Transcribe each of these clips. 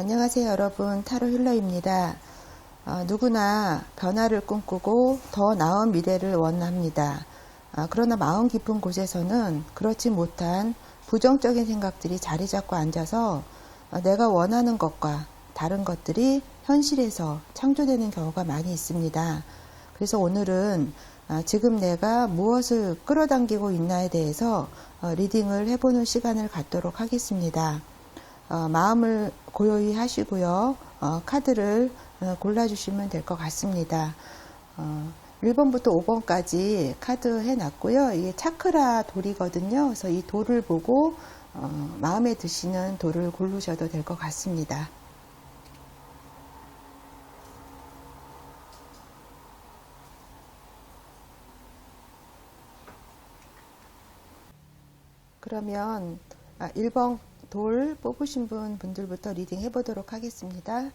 안녕하세요 여러분, 타로 힐러입니다. 누구나 변화를 꿈꾸고 더 나은 미래를 원합니다. 그러나 마음 깊은 곳에서는 그렇지 못한 부정적인 생각들이 자리 잡고 앉아서 내가 원하는 것과 다른 것들이 현실에서 창조되는 경우가 많이 있습니다. 그래서 오늘은 지금 내가 무엇을 끌어당기고 있나에 대해서 리딩을 해보는 시간을 갖도록 하겠습니다. 마음을 고요히 하시고요. 카드를 골라주시면 될 것 같습니다. 1번부터 5번까지 카드 해놨고요. 이게 차크라 돌이거든요. 그래서 이 돌을 보고 마음에 드시는 돌을 고르셔도 될 것 같습니다. 그러면 1번 돌 뽑으신 분들부터 리딩 해보도록 하겠습니다.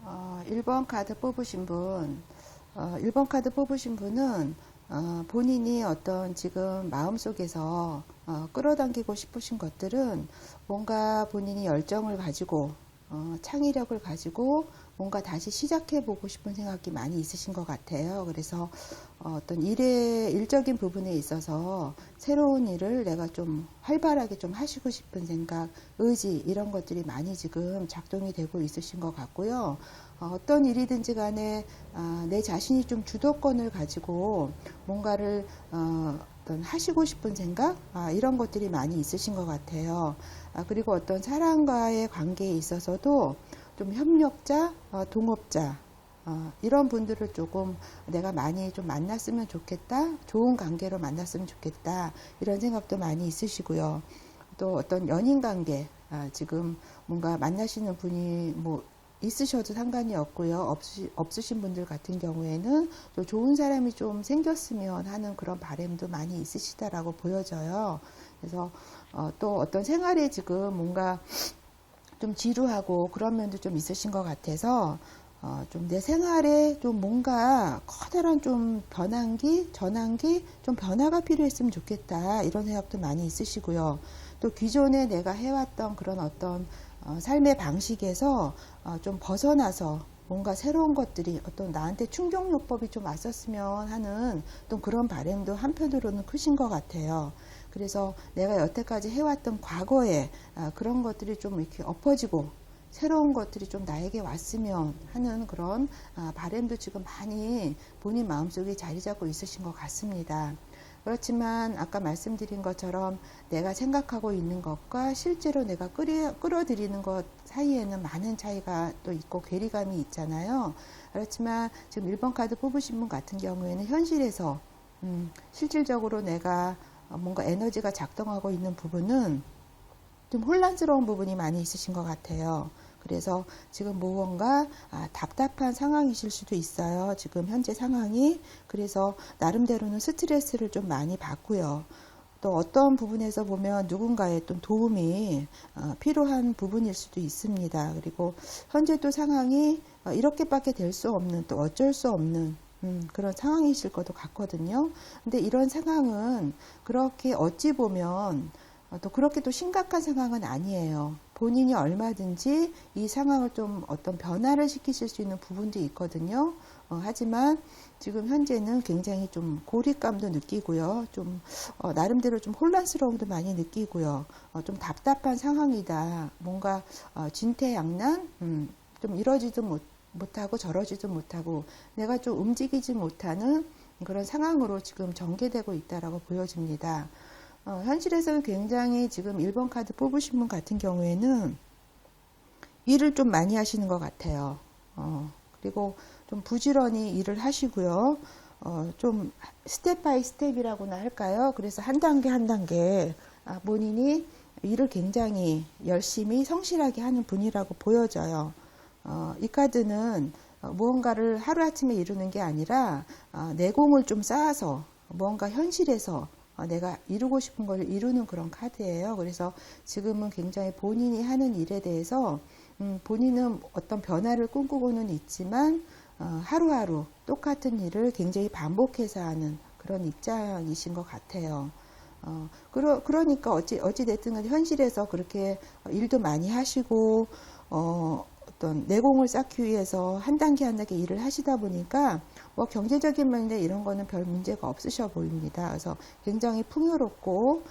어, 1번 카드 뽑으신 분, 1번 카드 뽑으신 분은 본인이 어떤 지금 마음속에서 끌어당기고 싶으신 것들은 뭔가 본인이 열정을 가지고 창의력을 가지고 뭔가 다시 시작해 보고 싶은 생각이 많이 있으신 것 같아요. 그래서 어떤 일적인 부분에 있어서 새로운 일을 내가 좀 활발하게 좀 하시고 싶은 생각, 의지 이런 것들이 많이 지금 작동이 되고 있으신 것 같고요. 어떤 일이든지 간에 내 자신이 좀 주도권을 가지고 뭔가를 어떤 하시고 싶은 생각 이런 것들이 많이 있으신 것 같아요. 그리고 어떤 사람과의 관계에 있어서도 좀 협력자, 동업자 이런 분들을 조금 내가 많이 좀 만났으면 좋겠다, 좋은 관계로 만났으면 좋겠다 이런 생각도 많이 있으시고요. 또 어떤 연인 관계 지금 뭔가 만나시는 분이 뭐 있으셔도 상관이 없고요. 없으신 분들 같은 경우에는 또 좋은 사람이 좀 생겼으면 하는 그런 바람도 많이 있으시다라고 보여져요. 그래서 또 어떤 생활에 지금 뭔가 좀 지루하고 그런 면도 좀 있으신 것 같아서 좀 내 생활에 좀 뭔가 커다란 좀 전환기, 좀 변화가 필요했으면 좋겠다 이런 생각도 많이 있으시고요. 또 기존에 내가 해왔던 그런 어떤 삶의 방식에서 좀 벗어나서 뭔가 새로운 것들이 어떤 나한테 충격요법이 좀 왔었으면 하는 또 그런 바람도 한편으로는 크신 것 같아요. 그래서 내가 여태까지 해왔던 과거에 그런 것들이 좀 이렇게 엎어지고 새로운 것들이 좀 나에게 왔으면 하는 그런 바람도 지금 많이 본인 마음속에 자리 잡고 있으신 것 같습니다. 그렇지만 아까 말씀드린 것처럼 내가 생각하고 있는 것과 실제로 내가 끌어들이는 것 사이에는 많은 차이가 또 있고 괴리감이 있잖아요. 그렇지만 지금 1번 카드 뽑으신 분 같은 경우에는 현실에서 실질적으로 내가 뭔가 에너지가 작동하고 있는 부분은 좀 혼란스러운 부분이 많이 있으신 것 같아요. 그래서 지금 무언가 답답한 상황이실 수도 있어요. 지금 현재 상황이. 그래서 나름대로는 스트레스를 좀 많이 받고요. 또 어떤 부분에서 보면 누군가의 또 도움이 필요한 부분일 수도 있습니다. 그리고 현재 또 상황이 이렇게밖에 될 수 없는 또 어쩔 수 없는 그런 상황이실 것도 같거든요. 근데 이런 상황은 그렇게 어찌 보면 또 그렇게 또 심각한 상황은 아니에요. 본인이 얼마든지 이 상황을 좀 어떤 변화를 시키실 수 있는 부분도 있거든요. 하지만 지금 현재는 굉장히 좀 고립감도 느끼고요. 좀 나름대로 좀 혼란스러움도 많이 느끼고요. 좀 답답한 상황이다. 뭔가 진퇴양난, 좀 이러지도 못하고 저러지도 못하고 내가 좀 움직이지 못하는 그런 상황으로 지금 전개되고 있다라고 보여집니다. 현실에서는 굉장히 지금 1번 카드 뽑으신 분 같은 경우에는 일을 좀 많이 하시는 것 같아요. 그리고 좀 부지런히 일을 하시고요. 좀 스텝 바이 스텝이라고나 할까요? 그래서 한 단계 한 단계 본인이 일을 굉장히 열심히 성실하게 하는 분이라고 보여져요. 이 카드는 무언가를 하루아침에 이루는 게 아니라 내공을 좀 쌓아서 무언가 현실에서 내가 이루고 싶은 걸 이루는 그런 카드예요. 그래서 지금은 굉장히 본인이 하는 일에 대해서 본인은 어떤 변화를 꿈꾸고는 있지만 하루하루 똑같은 일을 굉장히 반복해서 하는 그런 입장이신 것 같아요. 그러니까 어찌됐든 현실에서 그렇게 일도 많이 하시고, 어떤 내공을 쌓기 위해서 한 단계 한 단계 일을 하시다 보니까, 뭐 경제적인 면에 이런 거는 별 문제가 없으셔 보입니다. 그래서 굉장히 풍요롭고,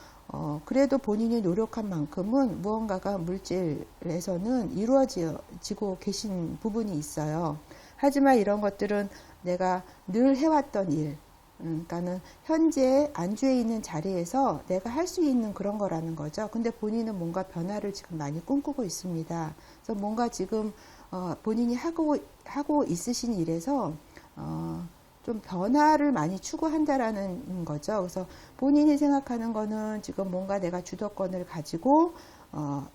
그래도 본인이 노력한 만큼은 무언가가 물질에서는 이루어지고 계신 부분이 있어요. 하지만 이런 것들은 내가 늘 해왔던 일, 그러니까는 현재 안주해 있는 자리에서 내가 할 수 있는 그런 거라는 거죠. 근데 본인은 뭔가 변화를 지금 많이 꿈꾸고 있습니다. 그래서 뭔가 지금 본인이 하고 있으신 일에서 좀 변화를 많이 추구한다라는 거죠. 그래서 본인이 생각하는 거는 지금 뭔가 내가 주도권을 가지고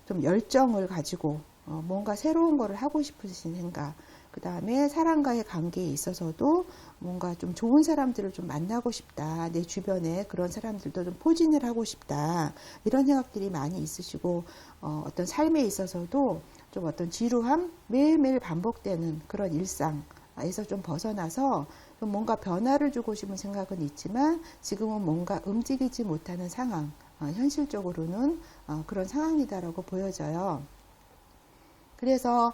좀 열정을 가지고 뭔가 새로운 거를 하고 싶으신 생각. 그 다음에 사람과의 관계에 있어서도 뭔가 좀 좋은 사람들을 좀 만나고 싶다. 내 주변에 그런 사람들도 좀 포진을 하고 싶다. 이런 생각들이 많이 있으시고, 어떤 삶에 있어서도 좀 어떤 지루함, 매일매일 반복되는 그런 일상에서 좀 벗어나서 좀 뭔가 변화를 주고 싶은 생각은 있지만 지금은 뭔가 움직이지 못하는 상황, 현실적으로는 그런 상황이다라고 보여져요. 그래서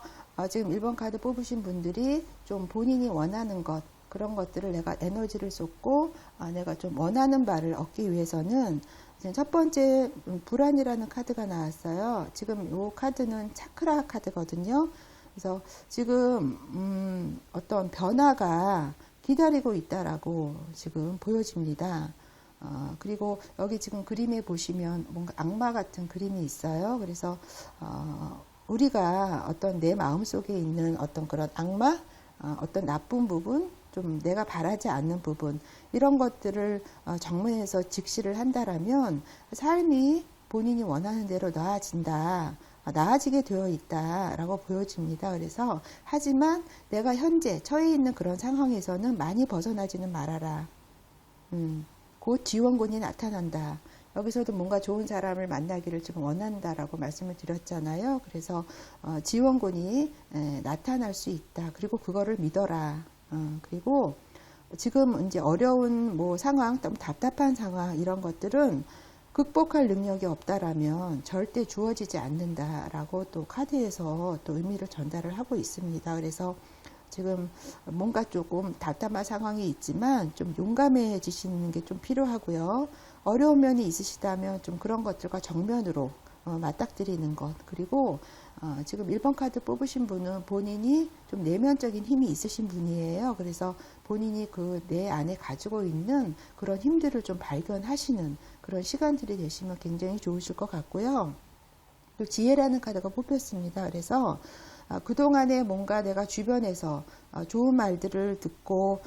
지금 1번 카드 뽑으신 분들이 좀 본인이 원하는 것, 그런 것들을 내가 에너지를 쏟고 내가 좀 원하는 바를 얻기 위해서는 첫 번째 불안이라는 카드가 나왔어요. 지금 이 카드는 차크라 카드거든요. 그래서 지금 어떤 변화가 기다리고 있다라고 지금 보여집니다. 그리고 여기 지금 그림에 보시면 뭔가 악마 같은 그림이 있어요. 그래서 우리가 어떤 내 마음속에 있는 어떤 그런 악마, 어떤 나쁜 부분, 좀 내가 바라지 않는 부분, 이런 것들을 정면에서 직시를 한다라면 삶이 본인이 원하는 대로 나아진다. 나아지게 되어 있다라고 보여집니다. 그래서 하지만 내가 현재 처해 있는 그런 상황에서는 많이 벗어나지는 말아라. 곧 지원군이 나타난다. 여기서도 뭔가 좋은 사람을 만나기를 지금 원한다라고 말씀을 드렸잖아요. 그래서 지원군이 나타날 수 있다. 그리고 그거를 믿어라. 그리고 지금 이제 어려운 뭐 상황, 좀 답답한 상황 이런 것들은 극복할 능력이 없다라면 절대 주어지지 않는다라고 또 카드에서 또 의미를 전달을 하고 있습니다. 그래서 지금 뭔가 조금 답답한 상황이 있지만 좀 용감해지시는 게 좀 필요하고요. 어려운 면이 있으시다면 좀 그런 것들과 정면으로 맞닥뜨리는 것. 그리고 지금 1번 카드 뽑으신 분은 본인이 좀 내면적인 힘이 있으신 분이에요. 그래서 본인이 그 내 안에 가지고 있는 그런 힘들을 좀 발견하시는 그런 시간들이 되시면 굉장히 좋으실 것 같고요. 또 지혜라는 카드가 뽑혔습니다. 그래서 그동안에 뭔가 내가 주변에서 좋은 말들을 듣고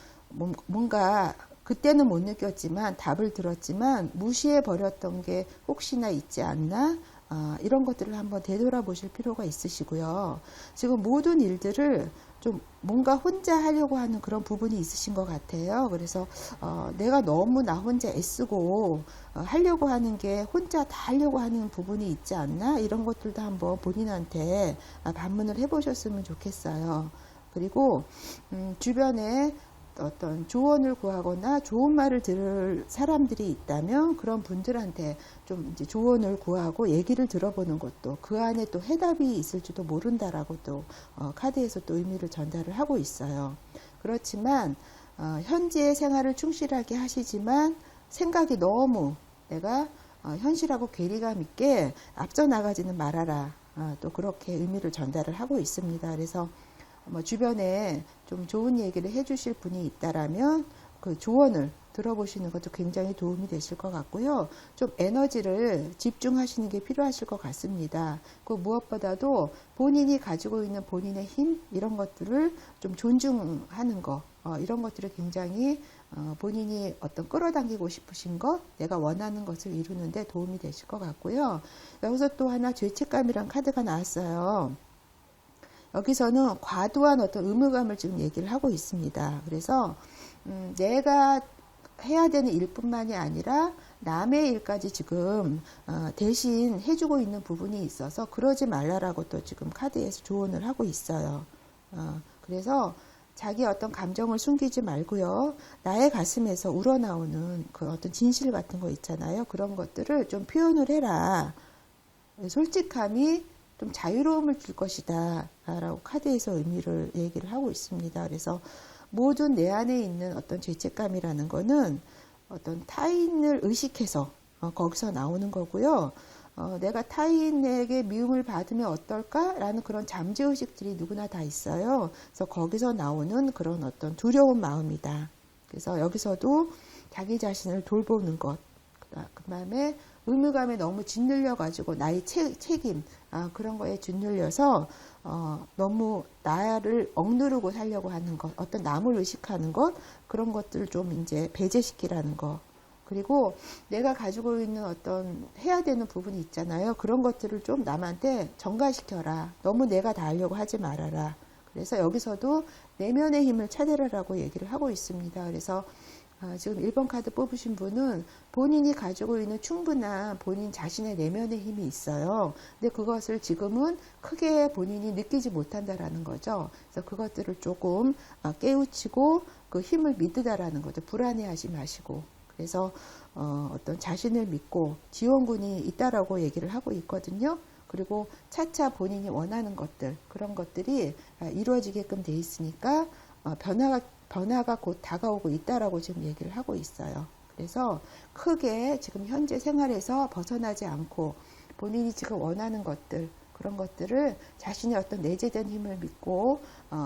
뭔가 그때는 못 느꼈지만 답을 들었지만 무시해 버렸던 게 혹시나 있지 않나? 이런 것들을 한번 되돌아보실 필요가 있으시고요. 지금 모든 일들을 좀 뭔가 혼자 하려고 하는 그런 부분이 있으신 것 같아요. 그래서 내가 너무 나 혼자 애쓰고 하려고 하는 게 혼자 다 하려고 하는 부분이 있지 않나? 이런 것들도 한번 본인한테 반문을 해보셨으면 좋겠어요. 그리고 주변에 어떤 조언을 구하거나 좋은 말을 들을 사람들이 있다면 그런 분들한테 좀 이제 조언을 구하고 얘기를 들어보는 것도 그 안에 또 해답이 있을지도 모른다라고 또 카드에서 또 의미를 전달을 하고 있어요. 그렇지만 현재의 생활을 충실하게 하시지만 생각이 너무 내가 현실하고 괴리감 있게 앞서 나가지는 말아라. 또 그렇게 의미를 전달을 하고 있습니다. 그래서 뭐 주변에 좀 좋은 얘기를 해주실 분이 있다라면 그 조언을 들어보시는 것도 굉장히 도움이 되실 것 같고요. 좀 에너지를 집중하시는 게 필요하실 것 같습니다. 그 무엇보다도 본인이 가지고 있는 본인의 힘 이런 것들을 좀 존중하는 거 이런 것들을 굉장히 본인이 어떤 끌어당기고 싶으신 것 내가 원하는 것을 이루는데 도움이 되실 것 같고요. 여기서 또 하나 죄책감이란 카드가 나왔어요. 여기서는 과도한 어떤 의무감을 지금 얘기를 하고 있습니다. 그래서 내가 해야 되는 일뿐만이 아니라 남의 일까지 지금 대신 해주고 있는 부분이 있어서 그러지 말라라고 또 지금 카드에서 조언을 하고 있어요. 그래서 자기 어떤 감정을 숨기지 말고요. 나의 가슴에서 우러나오는 그 어떤 진실 같은 거 있잖아요. 그런 것들을 좀 표현을 해라. 솔직함이 좀 자유로움을 줄 것이다 라고 카드에서 의미를 얘기를 하고 있습니다. 그래서 모든 내 안에 있는 어떤 죄책감이라는 거는 어떤 타인을 의식해서 거기서 나오는 거고요. 내가 타인에게 미움을 받으면 어떨까라는 그런 잠재의식들이 누구나 다 있어요. 그래서 거기서 나오는 그런 어떤 두려운 마음이다. 그래서 여기서도 자기 자신을 돌보는 것, 그 다음에 의무감에 너무 짓눌려 가지고 나의 책임 그런 거에 짓눌려서 너무 나를 억누르고 살려고 하는 것, 어떤 남을 의식하는 것, 그런 것들을 좀 이제 배제시키라는 거. 그리고 내가 가지고 있는 어떤 해야 되는 부분이 있잖아요. 그런 것들을 좀 남한테 전가시켜라. 너무 내가 다 하려고 하지 말아라. 그래서 여기서도 내면의 힘을 찾으라라고 얘기를 하고 있습니다. 그래서 지금 1번 카드 뽑으신 분은 본인이 가지고 있는 충분한 본인 자신의 내면의 힘이 있어요. 근데 그것을 지금은 크게 본인이 느끼지 못한다라는 거죠. 그래서 그것들을 조금 깨우치고 그 힘을 믿으다라는 거죠. 불안해하지 마시고. 그래서 어떤 자신을 믿고 지원군이 있다라고 얘기를 하고 있거든요. 그리고 차차 본인이 원하는 것들, 그런 것들이 이루어지게끔 돼 있으니까 변화가 곧 다가오고 있다라고 지금 얘기를 하고 있어요. 그래서 크게 지금 현재 생활에서 벗어나지 않고 본인이 지금 원하는 것들, 그런 것들을 자신의 어떤 내재된 힘을 믿고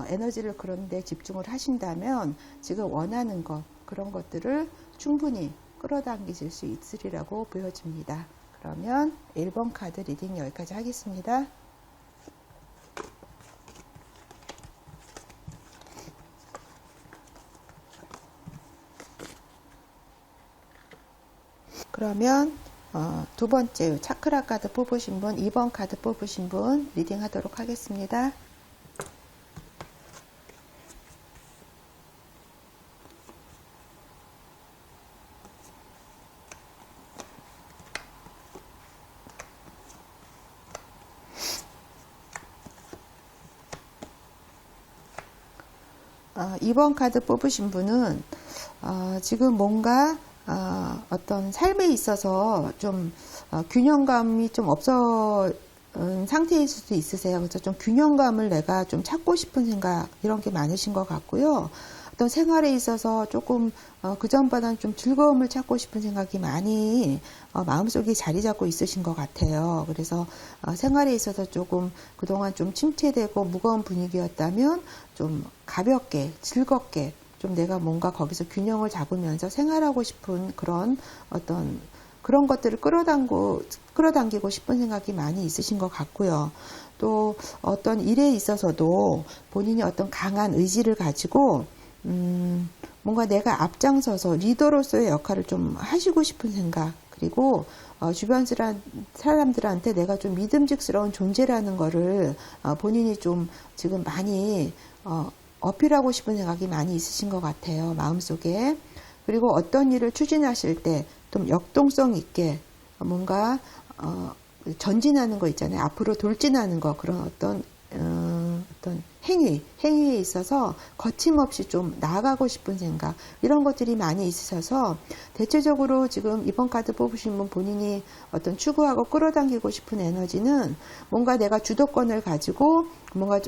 에너지를 그런 데 집중을 하신다면 지금 원하는 것, 그런 것들을 충분히 끌어당기실 수 있으리라고 보여집니다. 그러면 1번 카드 리딩 여기까지 하겠습니다. 그러면 두 번째 차크라 카드 뽑으신 분, 2번 카드 뽑으신 분 리딩 하도록 하겠습니다. 아, 2번 카드 뽑으신 분은 지금 뭔가 어떤 삶에 있어서 좀 균형감이 좀 없어 상태일 수도 있으세요. 그래서 좀 균형감을 내가 좀 찾고 싶은 생각 이런 게 많으신 것 같고요. 어떤 생활에 있어서 조금 그전보다는 좀 즐거움을 찾고 싶은 생각이 많이 마음속에 자리 잡고 있으신 것 같아요. 그래서 생활에 있어서 조금 그동안 좀 침체되고 무거운 분위기였다면 좀 가볍게 즐겁게 좀 내가 뭔가 거기서 균형을 잡으면서 생활하고 싶은 그런 어떤 그런 것들을 끌어당기고 싶은 생각이 많이 있으신 것 같고요. 또 어떤 일에 있어서도 본인이 어떤 강한 의지를 가지고 뭔가 내가 앞장서서 리더로서의 역할을 좀 하시고 싶은 생각, 그리고 주변 사람들한테 내가 좀 믿음직스러운 존재라는 거를 본인이 좀 지금 많이 어필하고 싶은 생각이 많이 있으신 것 같아요. 마음속에. 그리고 어떤 일을 추진하실 때 좀 역동성 있게 뭔가 전진하는 거 있잖아요. 앞으로 돌진하는 거, 그런 어떤 행위에 있어서 거침없이 좀 나아가고 싶은 생각, 이런 것들이 많이 있으셔서 대체적으로 지금 이번 카드 뽑으신 분 본인이 어떤 추구하고 끌어당기고 싶은 에너지는 뭔가 내가 주도권을 가지고 뭔가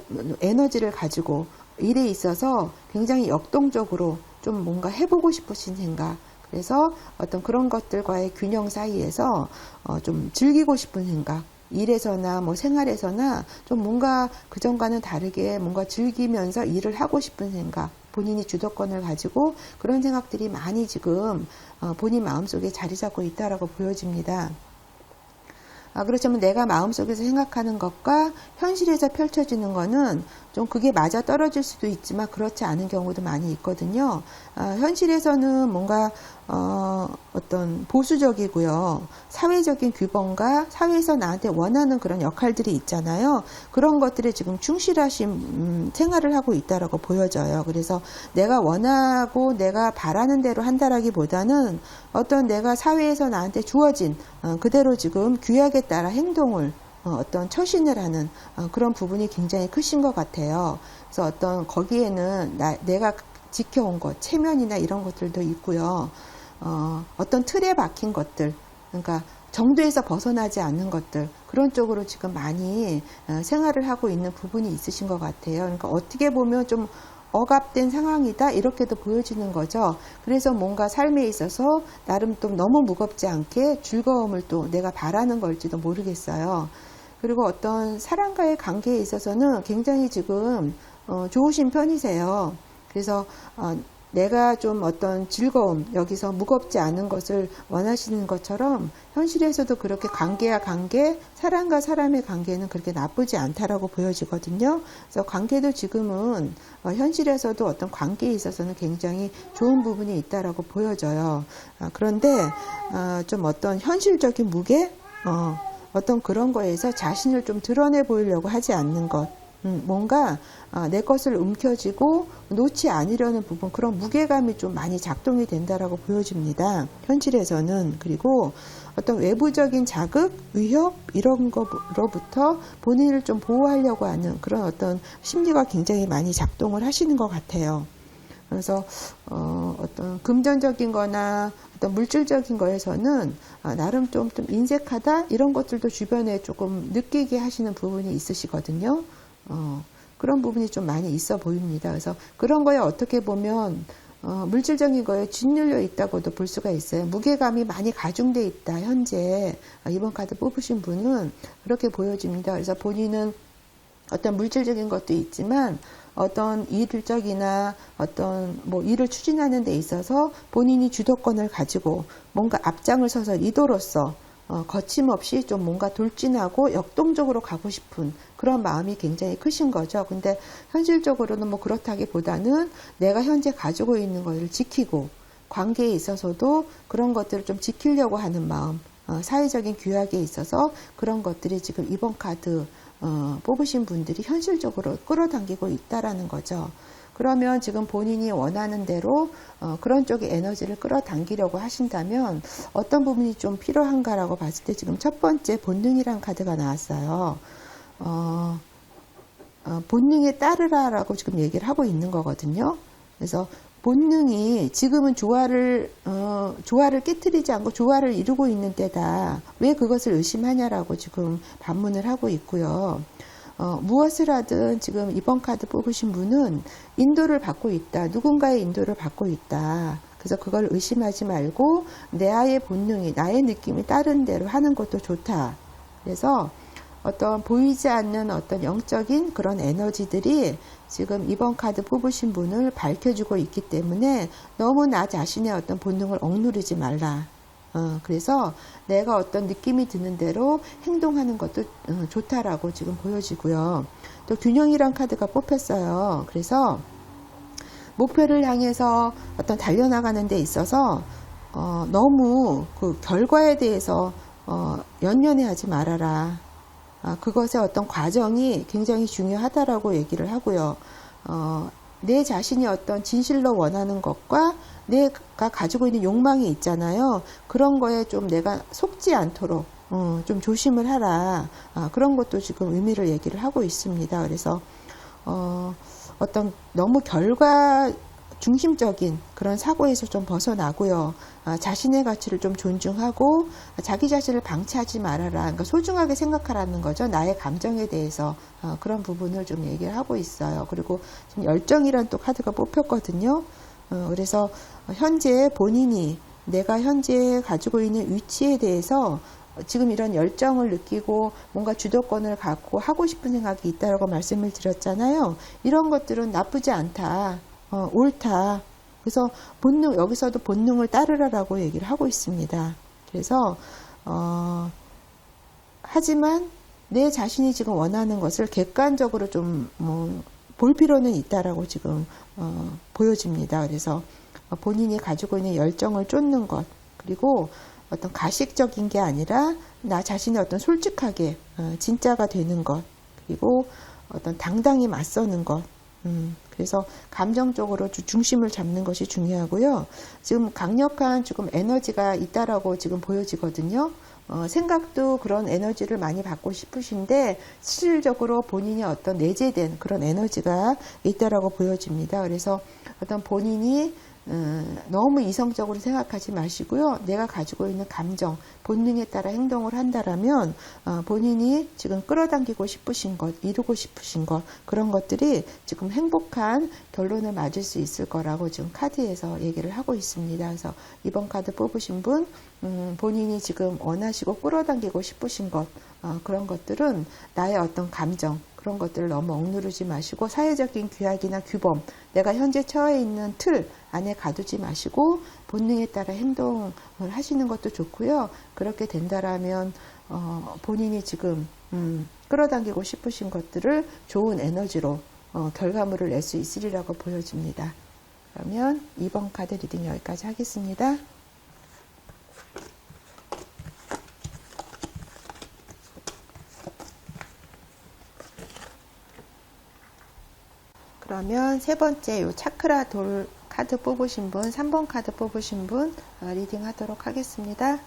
에너지를 가지고 일에 있어서 굉장히 역동적으로 좀 뭔가 해보고 싶으신 생각, 그래서 어떤 그런 것들과의 균형 사이에서 좀 즐기고 싶은 생각, 일에서나 뭐 생활에서나 좀 뭔가 그전과는 다르게 뭔가 즐기면서 일을 하고 싶은 생각, 본인이 주도권을 가지고 그런 생각들이 많이 지금 본인 마음속에 자리 잡고 있다라고 보여집니다. 그렇지만 내가 마음속에서 생각하는 것과 현실에서 펼쳐지는 거는 좀 그게 맞아 떨어질 수도 있지만 그렇지 않은 경우도 많이 있거든요. 현실에서는 뭔가 어떤 보수적이고요. 사회적인 규범과 사회에서 나한테 원하는 그런 역할들이 있잖아요. 그런 것들에 지금 충실하신 생활을 하고 있다라고 보여져요. 그래서 내가 원하고 내가 바라는 대로 한다라기보다는 어떤 내가 사회에서 나한테 주어진 그대로 지금 규약에 따라 행동을 어떤 처신을 하는 그런 부분이 굉장히 크신 것 같아요. 그래서 어떤 거기에는 내가 지켜온 것, 체면이나 이런 것들도 있고요. 어떤 틀에 박힌 것들, 그러니까 정도에서 벗어나지 않는 것들, 그런 쪽으로 지금 많이 생활을 하고 있는 부분이 있으신 것 같아요. 그러니까 어떻게 보면 좀 억압된 상황이다, 이렇게도 보여지는 거죠. 그래서 뭔가 삶에 있어서 나름 또 너무 무겁지 않게 즐거움을 또 내가 바라는 걸지도 모르겠어요. 그리고 어떤 사람과의 관계에 있어서는 굉장히 지금 좋으신 편이세요. 그래서 내가 좀 어떤 즐거움, 여기서 무겁지 않은 것을 원하시는 것처럼 현실에서도 그렇게 관계와 관계, 사람과 사람의 관계는 그렇게 나쁘지 않다라고 보여지거든요. 그래서 관계도 지금은 현실에서도 어떤 관계에 있어서는 굉장히 좋은 부분이 있다라고 보여져요. 그런데 좀 어떤 현실적인 무게, 어떤 그런 거에서 자신을 좀 드러내 보이려고 하지 않는 것. 뭔가 내 것을 움켜쥐고 놓지 않으려는 부분, 그런 무게감이 좀 많이 작동이 된다라고 보여집니다. 현실에서는. 그리고 어떤 외부적인 자극, 위협 이런 거로부터 본인을 좀 보호하려고 하는 그런 어떤 심리가 굉장히 많이 작동을 하시는 것 같아요. 그래서 어떤 금전적인 거나 어떤 물질적인 거에서는 나름 좀 인색하다 이런 것들도 주변에 조금 느끼게 하시는 부분이 있으시거든요. 그런 부분이 좀 많이 있어 보입니다. 그래서 그런 거에 어떻게 보면 물질적인 거에 짓눌려 있다고도 볼 수가 있어요. 무게감이 많이 가중돼 있다. 현재 이번 카드 뽑으신 분은 그렇게 보여집니다. 그래서 본인은 어떤 물질적인 것도 있지만 어떤 일적이나 어떤 뭐 일을 추진하는 데 있어서 본인이 주도권을 가지고 뭔가 앞장을 서서 리더로서 거침없이 좀 뭔가 돌진하고 역동적으로 가고 싶은 그런 마음이 굉장히 크신 거죠. 근데 현실적으로는 뭐 그렇다기보다는 내가 현재 가지고 있는 것을 지키고 관계에 있어서도 그런 것들을 좀 지키려고 하는 마음, 사회적인 규약에 있어서 그런 것들이 지금 이번 카드 뽑으신 분들이 현실적으로 끌어당기고 있다라는 거죠. 그러면 지금 본인이 원하는 대로 그런 쪽의 에너지를 끌어당기려고 하신다면 어떤 부분이 좀 필요한가라고 봤을 때 지금 첫 번째 본능이란 카드가 나왔어요. 본능에 따르라라고 지금 얘기를 하고 있는 거거든요. 그래서 본능이 지금은 조화를 깨트리지 않고 조화를 이루고 있는 때다. 왜 그것을 의심하냐라고 지금 반문을 하고 있고요. 무엇을 하든 지금 이번 카드 뽑으신 분은 인도를 받고 있다. 누군가의 인도를 받고 있다. 그래서 그걸 의심하지 말고 나의 본능이, 나의 느낌이 따른 대로 하는 것도 좋다. 그래서 어떤 보이지 않는 어떤 영적인 그런 에너지들이 지금 이번 카드 뽑으신 분을 밝혀주고 있기 때문에 너무 나 자신의 어떤 본능을 억누르지 말라. 그래서 내가 어떤 느낌이 드는 대로 행동하는 것도 좋다라고 지금 보여지고요. 또 균형이란 카드가 뽑혔어요. 그래서 목표를 향해서 어떤 달려나가는 데 있어서 너무 그 결과에 대해서 연연해 하지 말아라. 그것의 어떤 과정이 굉장히 중요하다라고 얘기를 하고요. 내 자신이 어떤 진실로 원하는 것과 내가 가지고 있는 욕망이 있잖아요. 그런 거에 좀 내가 속지 않도록 좀 조심을 하라. 그런 것도 지금 의미를 얘기를 하고 있습니다. 그래서 어떤 너무 결과 중심적인 그런 사고에서 좀 벗어나고요. 자신의 가치를 좀 존중하고 자기 자신을 방치하지 말아라. 그러니까 소중하게 생각하라는 거죠. 나의 감정에 대해서 그런 부분을 좀 얘기를 하고 있어요. 그리고 지금 열정이란 또 카드가 뽑혔거든요. 그래서 현재 본인이 내가 현재 가지고 있는 위치에 대해서 지금 이런 열정을 느끼고 뭔가 주도권을 갖고 하고 싶은 생각이 있다고 말씀을 드렸잖아요. 이런 것들은 나쁘지 않다. 옳다. 그래서 본능, 여기서도 본능을 따르라라고 얘기를 하고 있습니다. 그래서 하지만 내 자신이 지금 원하는 것을 객관적으로 좀 볼 필요는 있다라고 지금 보여집니다. 그래서 본인이 가지고 있는 열정을 쫓는 것, 그리고 어떤 가식적인 게 아니라 나 자신의 어떤 솔직하게 진짜가 되는 것, 그리고 어떤 당당히 맞서는 것. 그래서 감정적으로 중심을 잡는 것이 중요하고요. 지금 강력한 지금 에너지가 있다라고 지금 보여지거든요. 생각도 그런 에너지를 많이 받고 싶으신데 실질적으로 본인이 어떤 내재된 그런 에너지가 있다라고 보여집니다. 그래서 어떤 본인이 너무 이성적으로 생각하지 마시고요. 내가 가지고 있는 감정, 본능에 따라 행동을 한다라면 본인이 지금 끌어당기고 싶으신 것, 이루고 싶으신 것, 그런 것들이 지금 행복한 결론을 맞을 수 있을 거라고 지금 카드에서 얘기를 하고 있습니다. 그래서 이번 카드 뽑으신 분, 본인이 지금 원하시고 끌어당기고 싶으신 것, 그런 것들은 나의 어떤 감정, 그런 것들을 너무 억누르지 마시고 사회적인 규약이나 규범, 내가 현재 처해 있는 틀 안에 가두지 마시고 본능에 따라 행동을 하시는 것도 좋고요. 그렇게 된다라면 본인이 지금 끌어당기고 싶으신 것들을 좋은 에너지로 결과물을 낼 수 있으리라고 보여집니다. 그러면 2번 카드 리딩 여기까지 하겠습니다. 그러면 세 번째 요 차크라 돌 카드 뽑으신 분, 3번 카드 뽑으신 분 리딩 하도록 하겠습니다.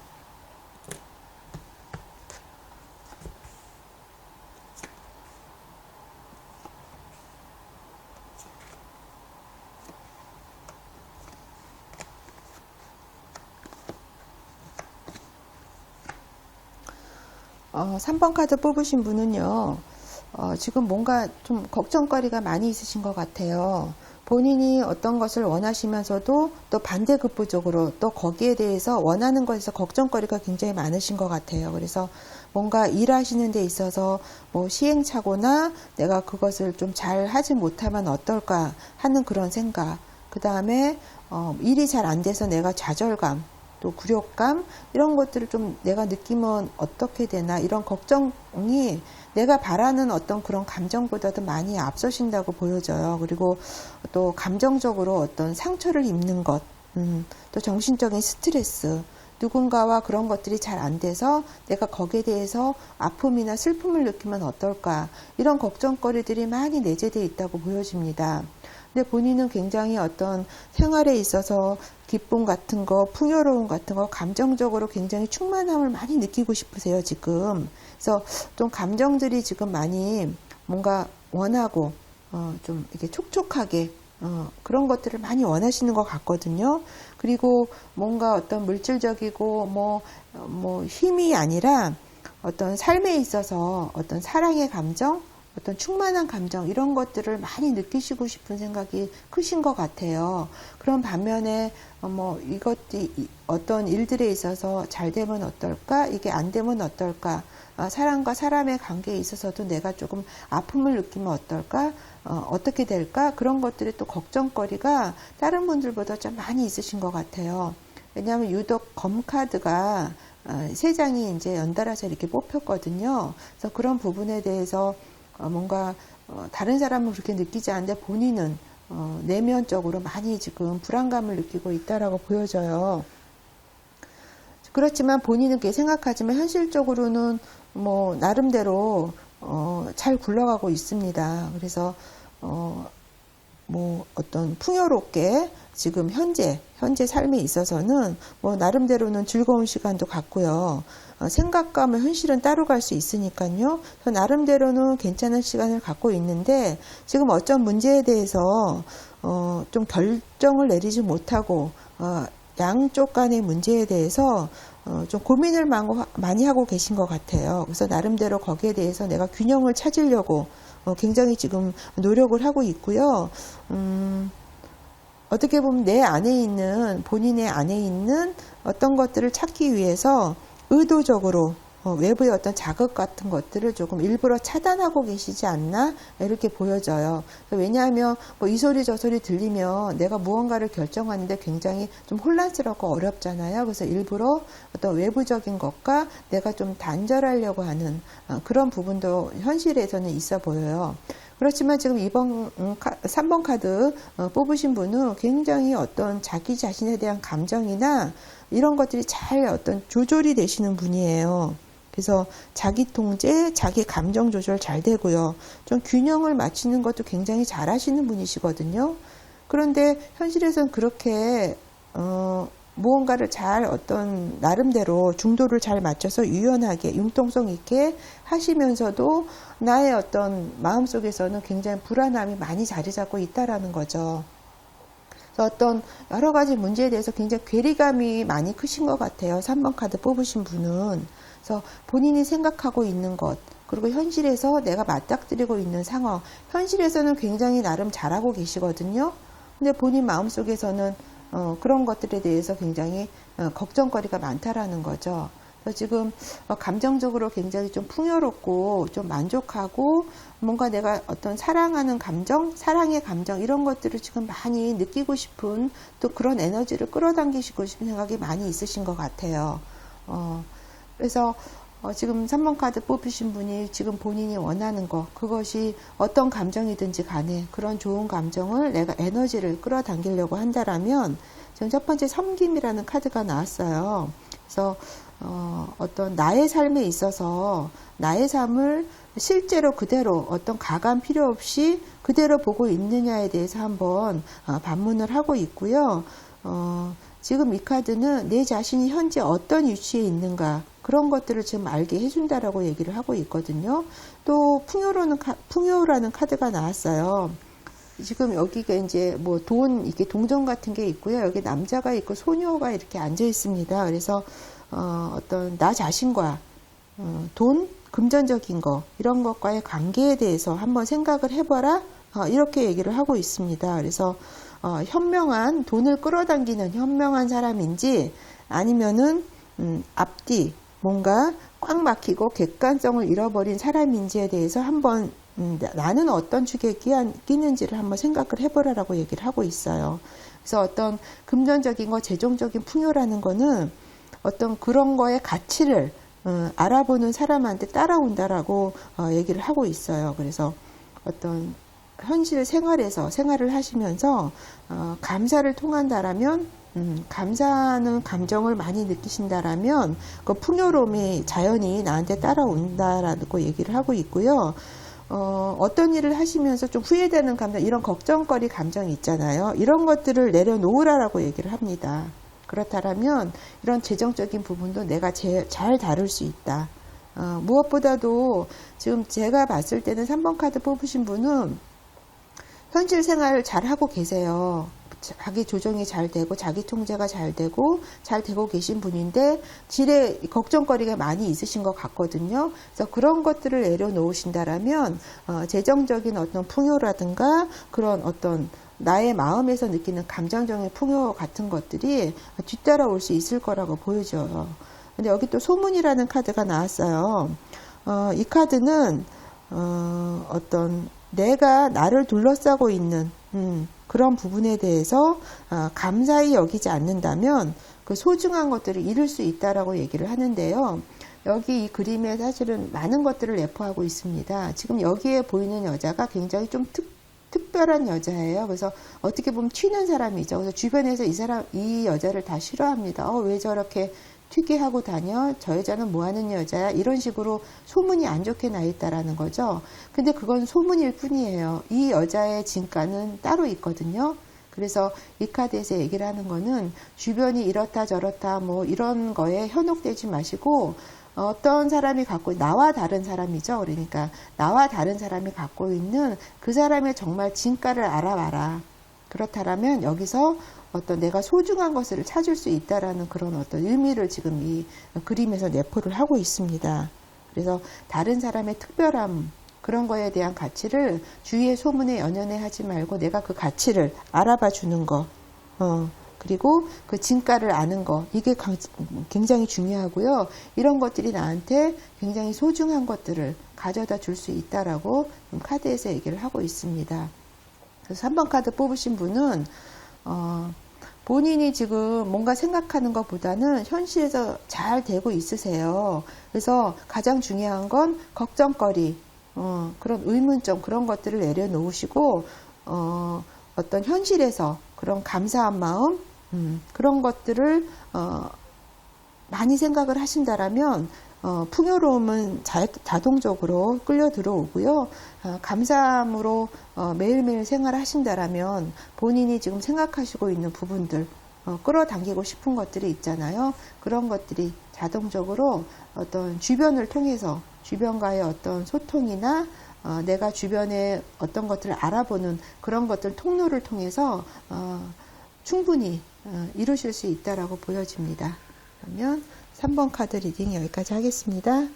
어, 3번 카드 뽑으신 분은요, 지금 뭔가 좀 걱정거리가 많이 있으신 것 같아요. 본인이 어떤 것을 원하시면서도 또 반대급부적으로 또 거기에 대해서 원하는 것에서 걱정거리가 굉장히 많으신 것 같아요. 그래서 뭔가 일하시는 데 있어서 뭐 시행착오나 내가 그것을 좀 잘 하지 못하면 어떨까 하는 그런 생각. 그 다음에 일이 잘 안 돼서 내가 좌절감, 또 굴욕감, 이런 것들을 좀 내가 느끼면 어떻게 되나, 이런 걱정이 내가 바라는 어떤 그런 감정보다도 많이 앞서신다고 보여져요. 그리고 또 감정적으로 어떤 상처를 입는 것, 또 정신적인 스트레스, 누군가와 그런 것들이 잘 안 돼서 내가 거기에 대해서 아픔이나 슬픔을 느끼면 어떨까, 이런 걱정거리들이 많이 내재되어 있다고 보여집니다. 근데 본인은 굉장히 어떤 생활에 있어서 기쁨 같은 거, 풍요로움 같은 거, 감정적으로 굉장히 충만함을 많이 느끼고 싶으세요, 지금. 그래서 좀 감정들이 지금 많이 뭔가 원하고, 좀 이렇게 촉촉하게, 그런 것들을 많이 원하시는 것 같거든요. 그리고 뭔가 어떤 물질적이고, 뭐 힘이 아니라 어떤 삶에 있어서 어떤 사랑의 감정, 어떤 충만한 감정, 이런 것들을 많이 느끼시고 싶은 생각이 크신 것 같아요. 그런 반면에 이것이 어떤 일들에 있어서 잘 되면 어떨까, 이게 안 되면 어떨까, 사람과 사람의 관계에 있어서도 내가 조금 아픔을 느끼면 어떨까, 어떻게 될까, 그런 것들이 또 걱정거리가 다른 분들보다 좀 많이 있으신 것 같아요. 왜냐하면 유독 검 카드가 세 장이 이제 연달아서 이렇게 뽑혔거든요. 그래서 그런 부분에 대해서 뭔가 다른 사람은 그렇게 느끼지 않는데 본인은 내면적으로 많이 지금 불안감을 느끼고 있다라고 보여져요. 그렇지만 본인은 그렇게 생각하지만 현실적으로는 뭐 나름대로 잘 굴러가고 있습니다. 그래서 뭐 어떤 풍요롭게 지금 현재 삶에 있어서는 뭐 나름대로는 즐거운 시간도 갖고요. 생각감은 현실은 따로 갈 수 있으니까요. 나름대로는 괜찮은 시간을 갖고 있는데 지금 어떤 문제에 대해서 좀 결정을 내리지 못하고 양쪽 간의 문제에 대해서 좀 고민을 많이 하고 계신 것 같아요. 그래서 나름대로 거기에 대해서 내가 균형을 찾으려고 굉장히 지금 노력을 하고 있고요. 어떻게 보면 내 안에 있는, 본인의 안에 있는 어떤 것들을 찾기 위해서 의도적으로 외부의 어떤 자극 같은 것들을 조금 일부러 차단하고 계시지 않나, 이렇게 보여져요. 왜냐하면 뭐 이 소리 저 소리 들리면 내가 무언가를 결정하는데 굉장히 좀 혼란스럽고 어렵잖아요. 그래서 일부러 어떤 외부적인 것과 내가 좀 단절하려고 하는 그런 부분도 현실에서는 있어 보여요. 그렇지만 지금 3번 카드 뽑으신 분은 굉장히 어떤 자기 자신에 대한 감정이나 이런 것들이 잘 어떤 조절이 되시는 분이에요. 그래서 자기 통제, 자기 감정 조절 잘 되고요. 좀 균형을 맞추는 것도 굉장히 잘 하시는 분이시거든요. 그런데 현실에서는 그렇게 무언가를 잘 어떤 나름대로 중도를 잘 맞춰서 유연하게 융통성 있게 하시면서도 나의 어떤 마음속에서는 굉장히 불안함이 많이 자리 잡고 있다라는 거죠. 그래서 어떤 여러 가지 문제에 대해서 굉장히 괴리감이 많이 크신 것 같아요. 3번 카드 뽑으신 분은. 그래서 본인이 생각하고 있는 것, 그리고 현실에서 내가 맞닥뜨리고 있는 상황, 현실에서는 굉장히 나름 잘하고 계시거든요. 근데 본인 마음속에서는 그런 것들에 대해서 굉장히 걱정거리가 많다라는 거죠. 그래서 지금 감정적으로 굉장히 좀 풍요롭고 좀 만족하고 뭔가 내가 어떤 사랑하는 감정, 사랑의 감정 이런 것들을 지금 많이 느끼고 싶은 또 그런 에너지를 끌어당기시고 싶은 생각이 많이 있으신 것 같아요. 그래서 지금 3번 카드 뽑으신 분이 지금 본인이 원하는 거, 그것이 어떤 감정이든지 간에 그런 좋은 감정을 내가 에너지를 끌어당기려고 한다라면 지금 첫 번째 섬김이라는 카드가 나왔어요. 그래서 어떤 나의 삶에 있어서 나의 삶을 실제로 그대로 어떤 가감 필요 없이 그대로 보고 있느냐에 대해서 한번 반문을 하고 있고요. 지금 이 카드는 내 자신이 현재 어떤 위치에 있는가 그런 것들을 지금 알게 해준다라고 얘기를 하고 있거든요. 또 풍요라는 카드가 나왔어요. 지금 여기가 이제 뭐 이게 동전 같은 게 있고요. 여기 남자가 있고 소녀가 이렇게 앉아 있습니다. 그래서 어떤 나 자신과 돈, 금전적인 거 이런 것과의 관계에 대해서 한번 생각을 해봐라. 이렇게 얘기를 하고 있습니다. 그래서 현명한 돈을 끌어당기는 현명한 사람인지 아니면은 앞뒤 뭔가 꽉 막히고 객관성을 잃어버린 사람인지에 대해서 한번 나는 어떤 축에 끼는지를 한번 생각을 해보라라고 얘기를 하고 있어요. 그래서 어떤 금전적인 거, 재정적인 풍요라는 거는 어떤 그런 거의 가치를 알아보는 사람한테 따라온다라고 얘기를 하고 있어요. 그래서 어떤 현실 생활에서 생활을 하시면서 감사를 통한다라면 감사하는 감정을 많이 느끼신다라면 그 풍요로움이 자연히 나한테 따라온다라고 얘기를 하고 있고요. 어떤 일을 하시면서 좀 후회되는 감정, 이런 걱정거리 감정이 있잖아요. 이런 것들을 내려놓으라라고 얘기를 합니다. 그렇다면 이런 재정적인 부분도 내가 잘 다룰 수 있다. 무엇보다도 지금 제가 봤을 때는 3번 카드 뽑으신 분은 현실 생활을 잘 하고 계세요. 자기 조정이 잘 되고 자기 통제가 잘 되고 계신 분인데 질에 걱정거리가 많이 있으신 것 같거든요. 그래서 그런 것들을 내려놓으신다라면 재정적인 어떤 풍요라든가 그런 어떤 나의 마음에서 느끼는 감정적인 풍요 같은 것들이 뒤따라올 수 있을 거라고 보여져요. 근데 여기 또 소문이라는 카드가 나왔어요. 이 카드는 어떤 내가 나를 둘러싸고 있는 그런 부분에 대해서 감사히 여기지 않는다면 그 소중한 것들을 잃을 수 있다라고 얘기를 하는데요. 여기 이 그림에 사실은 많은 것들을 내포하고 있습니다. 지금 여기에 보이는 여자가 굉장히 좀 특별한 여자예요. 그래서 어떻게 보면 튀는 사람이죠. 그래서 주변에서 이 여자를 다 싫어합니다. 왜 저렇게 튀게 하고 다녀? 저 여자는 뭐 하는 여자야? 이런 식으로 소문이 안 좋게 나 있다라는 거죠. 근데 그건 소문일 뿐이에요. 이 여자의 진가는 따로 있거든요. 그래서 이 카드에서 얘기를 하는 거는 주변이 이렇다 저렇다 뭐 이런 거에 현혹되지 마시고 어떤 사람이 나와 다른 사람이죠. 그러니까 나와 다른 사람이 갖고 있는 그 사람의 정말 진가를 알아봐라. 그렇다면 여기서 어떤 내가 소중한 것을 찾을 수 있다라는 그런 어떤 의미를 지금 이 그림에서 내포를 하고 있습니다. 그래서 다른 사람의 특별함 그런 거에 대한 가치를 주위의 소문에 연연해 하지 말고 내가 그 가치를 알아봐 주는 거, 그리고 그 진가를 아는 거 이게 굉장히 중요하고요. 이런 것들이 나한테 굉장히 소중한 것들을 가져다 줄 수 있다라고 카드에서 얘기를 하고 있습니다. 그래서 3번 카드 뽑으신 분은 본인이 지금 뭔가 생각하는 것보다는 현실에서 잘 되고 있으세요. 그래서 가장 중요한 건 걱정거리, 그런 의문점 그런 것들을 내려놓으시고 어떤 현실에서 그런 감사한 마음 그런 것들을 많이 생각을 하신다라면 풍요로움은 자동적으로 끌려 들어오고요. 감사함으로 매일매일 생활하신다라면 본인이 지금 생각하시고 있는 부분들 끌어당기고 싶은 것들이 있잖아요. 그런 것들이 자동적으로 어떤 주변을 통해서 주변과의 어떤 소통이나 내가 주변에 어떤 것들을 알아보는 그런 것들 통로를 통해서 충분히 이루실 수 있다라고 보여집니다. 그러면 3번 카드 리딩 여기까지 하겠습니다.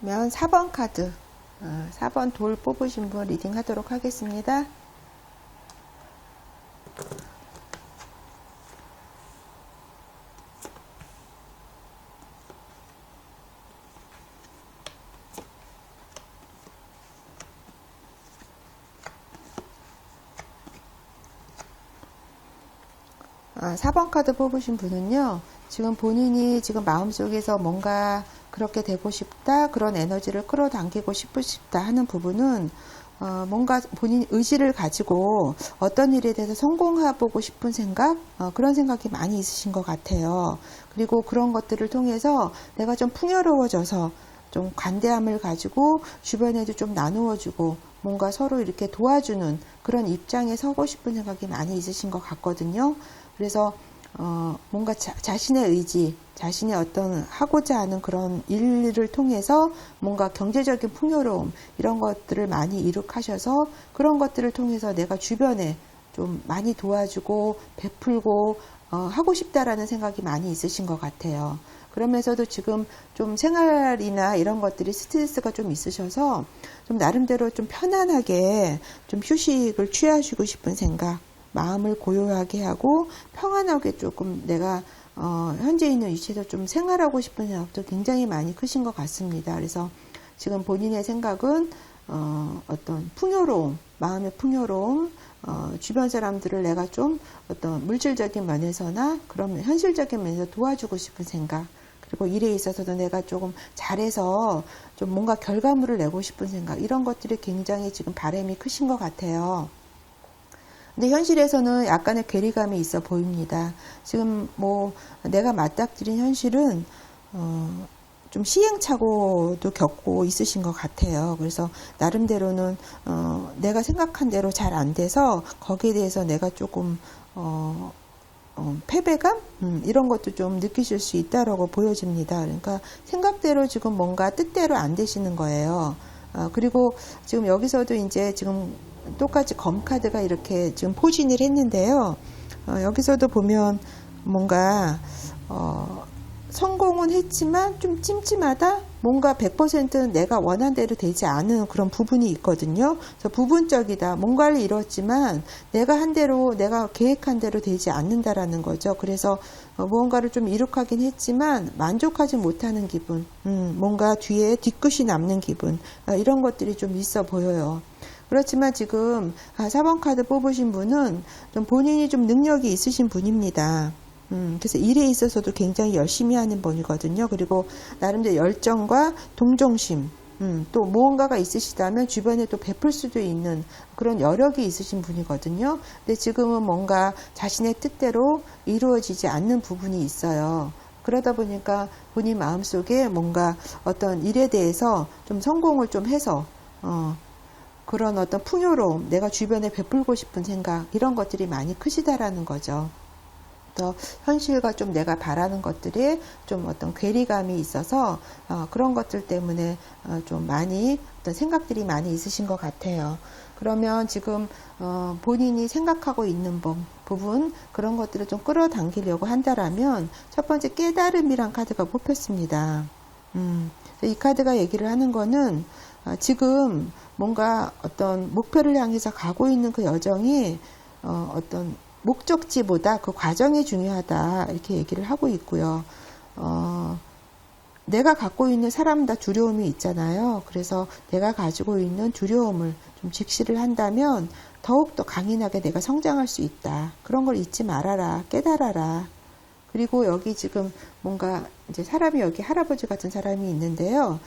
그러면 4번 카드 4번 돌 뽑으신 분 리딩 하도록 하겠습니다. 아, 4번 카드 뽑으신 분은요, 지금 본인이 지금 마음속에서 뭔가 그렇게 되고 싶다, 그런 에너지를 끌어당기고 싶다 하는 부분은, 뭔가 본인 의지를 가지고 어떤 일에 대해서 성공해보고 싶은 생각, 그런 생각이 많이 있으신 것 같아요. 그리고 그런 것들을 통해서 내가 좀 풍요로워져서 좀 관대함을 가지고 주변에도 좀 나누어주고 뭔가 서로 이렇게 도와주는 그런 입장에 서고 싶은 생각이 많이 있으신 것 같거든요. 그래서 뭔가 자신의 의지, 자신의 어떤 하고자 하는 그런 일을 통해서 뭔가 경제적인 풍요로움 이런 것들을 많이 이룩하셔서 그런 것들을 통해서 내가 주변에 좀 많이 도와주고 베풀고 하고 싶다라는 생각이 많이 있으신 것 같아요. 그러면서도 지금 좀 생활이나 이런 것들이 스트레스가 좀 있으셔서 좀 나름대로 좀 편안하게 좀 휴식을 취하시고 싶은 생각, 마음을 고요하게 하고 평안하게 조금 내가 현재 있는 위치에서 좀 생활하고 싶은 생각도 굉장히 많이 크신 것 같습니다. 그래서 지금 본인의 생각은 어떤 풍요로움, 마음의 풍요로움, 주변 사람들을 내가 좀 어떤 물질적인 면에서나 그런 현실적인 면에서 도와주고 싶은 생각, 그리고 일에 있어서도 내가 조금 잘해서 좀 뭔가 결과물을 내고 싶은 생각, 이런 것들이 굉장히 지금 바람이 크신 것 같아요. 근데 현실에서는 약간의 괴리감이 있어 보입니다. 지금 뭐 내가 맞닥뜨린 현실은 좀 시행착오도 겪고 있으신 것 같아요. 그래서 나름대로는 내가 생각한 대로 잘 안 돼서 거기에 대해서 내가 조금 패배감? 이런 것도 좀 느끼실 수 있다라고 보여집니다. 그러니까 생각대로 지금 뭔가 뜻대로 안 되시는 거예요. 그리고 지금 여기서도 이제 지금 똑같이 검카드가 이렇게 지금 포진을 했는데요. 여기서도 보면 뭔가 성공은 했지만 좀 찜찜하다? 뭔가 100% 내가 원한 대로 되지 않은 그런 부분이 있거든요. 그래서 부분적이다. 뭔가를 이뤘지만 내가 한 대로, 내가 계획한 대로 되지 않는다라는 거죠. 그래서 무언가를 좀 이룩하긴 했지만 만족하지 못하는 기분, 뭔가 뒤에 뒤끝이 남는 기분, 이런 것들이 좀 있어 보여요. 그렇지만 지금 4번 카드 뽑으신 분은 좀 본인이 좀 능력이 있으신 분입니다. 그래서 일에 있어서도 굉장히 열심히 하는 분이거든요. 그리고 나름대로 열정과 동정심, 또 무언가가 있으시다면 주변에 또 베풀 수도 있는 그런 여력이 있으신 분이거든요. 근데 지금은 뭔가 자신의 뜻대로 이루어지지 않는 부분이 있어요. 그러다 보니까 본인 마음속에 뭔가 어떤 일에 대해서 좀 성공을 좀 해서 그런 어떤 풍요로움, 내가 주변에 베풀고 싶은 생각, 이런 것들이 많이 크시다라는 거죠. 또 현실과 좀 내가 바라는 것들이 좀 어떤 괴리감이 있어서 그런 것들 때문에 좀 많이 어떤 생각들이 많이 있으신 것 같아요. 그러면 지금 본인이 생각하고 있는 부분 그런 것들을 좀 끌어당기려고 한다라면 첫 번째 깨달음이란 카드가 뽑혔습니다. 이 카드가 얘기를 하는 거는 지금 뭔가 어떤 목표를 향해서 가고 있는 그 여정이 어떤 목적지보다 그 과정이 중요하다 이렇게 얘기를 하고 있고요. 내가 갖고 있는 사람 다 두려움이 있잖아요. 그래서 내가 가지고 있는 두려움을 좀 직시를 한다면 더욱더 강인하게 내가 성장할 수 있다. 그런 걸 잊지 말아라. 깨달아라. 그리고 여기 지금 뭔가 이제 사람이 여기 할아버지 같은 사람이 있는데요.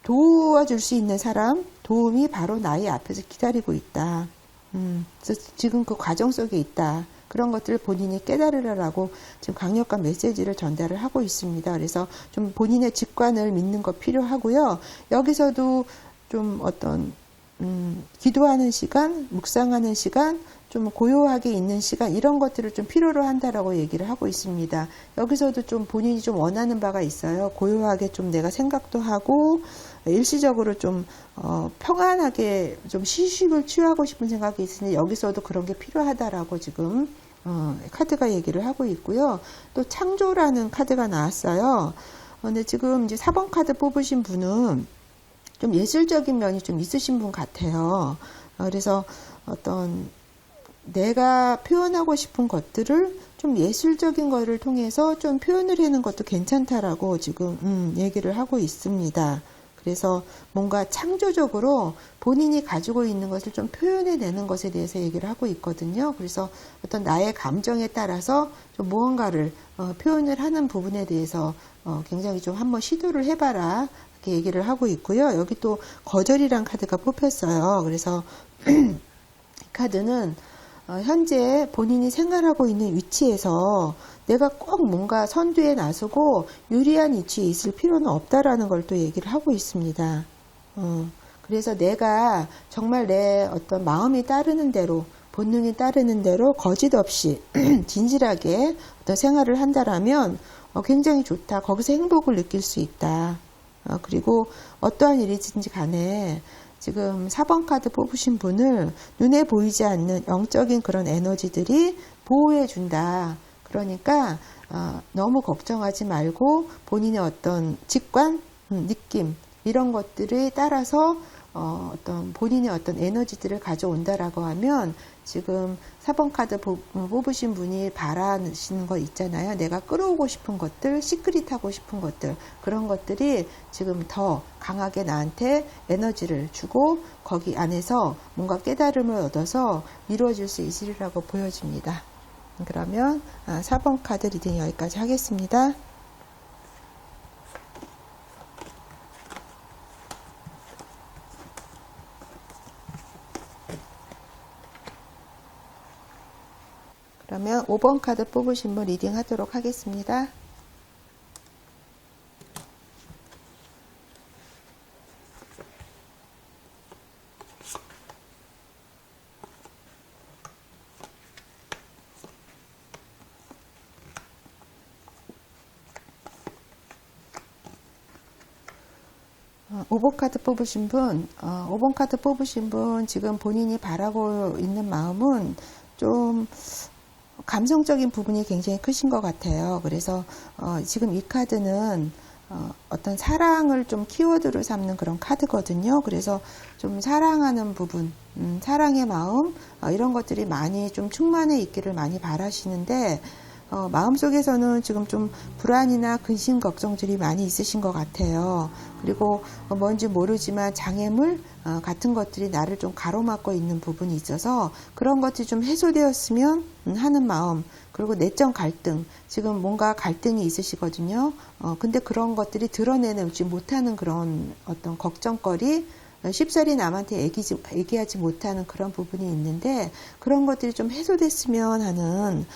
도와줄 수 있는 사람, 도움이 바로 나의 앞에서 기다리고 있다. 그래서 지금 그 과정 속에 있다. 그런 것들을 본인이 깨달으라고 지금 강력한 메시지를 전달을 하고 있습니다. 그래서 좀 본인의 직관을 믿는 거 필요하고요. 여기서도 좀 어떤 기도하는 시간, 묵상하는 시간, 좀 고요하게 있는 시간 이런 것들을 좀 필요로 한다라고 얘기를 하고 있습니다. 여기서도 좀 본인이 좀 원하는 바가 있어요. 고요하게 좀 내가 생각도 하고 일시적으로 좀 평안하게 좀 휴식을 취하고 싶은 생각이 있으니 여기서도 그런 게 필요하다라고 지금 카드가 얘기를 하고 있고요. 또 창조라는 카드가 나왔어요. 근데 지금 이제 4번 카드 뽑으신 분은 좀 예술적인 면이 좀 있으신 분 같아요. 그래서 어떤 내가 표현하고 싶은 것들을 좀 예술적인 거를 통해서 좀 표현을 하는 것도 괜찮다라고 지금 얘기를 하고 있습니다. 그래서 뭔가 창조적으로 본인이 가지고 있는 것을 좀 표현해내는 것에 대해서 얘기를 하고 있거든요. 그래서 어떤 나의 감정에 따라서 좀 무언가를 표현을 하는 부분에 대해서 굉장히 좀 한번 시도를 해봐라 이렇게 얘기를 하고 있고요. 여기 또 거절이란 카드가 뽑혔어요. 그래서 이 카드는 현재 본인이 생활하고 있는 위치에서 내가 꼭 뭔가 선두에 나서고 유리한 위치에 있을 필요는 없다라는 걸 또 얘기를 하고 있습니다. 그래서 내가 정말 내 어떤 마음이 따르는 대로, 본능이 따르는 대로 거짓 없이 진실하게 어떤 생활을 한다라면 굉장히 좋다. 거기서 행복을 느낄 수 있다. 그리고 어떠한 일이든지 간에 지금 4번 카드 뽑으신 분을 눈에 보이지 않는 영적인 그런 에너지들이 보호해 준다. 그러니까 너무 걱정하지 말고 본인의 어떤 직관, 느낌 이런 것들에 따라서 어떤 본인의 어떤 에너지들을 가져온다라고 하면 지금 4번 카드 뽑으신 분이 바라시는 거 있잖아요. 내가 끌어오고 싶은 것들, 시크릿하고 싶은 것들 그런 것들이 지금 더 강하게 나한테 에너지를 주고 거기 안에서 뭔가 깨달음을 얻어서 이루어질 수 있으리라고 보여집니다. 그러면 4번 카드 리딩 여기까지 하겠습니다. 그러면 5번 카드 뽑으신 분 리딩 하도록 하겠습니다. 오 5번 카드 뽑으신 분, 5번 카드 뽑으신 분 지금 본인이 바라고 있는 마음은 좀 감성적인 부분이 굉장히 크신 것 같아요. 그래서 지금 이 카드는 어떤 사랑을 좀 키워드로 삼는 그런 카드거든요. 그래서 좀 사랑하는 부분, 사랑의 마음 이런 것들이 많이 좀 충만해 있기를 많이 바라시는데 마음속에서는 지금 좀 불안이나 근심 걱정들이 많이 있으신 것 같아요. 그리고 뭔지 모르지만 장애물 같은 것들이 나를 좀 가로막고 있는 부분이 있어서 그런 것들이 좀 해소되었으면 하는 마음, 그리고 내적 갈등, 지금 뭔가 갈등이 있으시거든요. 근데 그런 것들이 드러내지 못하는 그런 어떤 걱정거리, 쉽사리 남한테 얘기하지 못하는 그런 부분이 있는데 그런 것들이 좀 해소됐으면 하는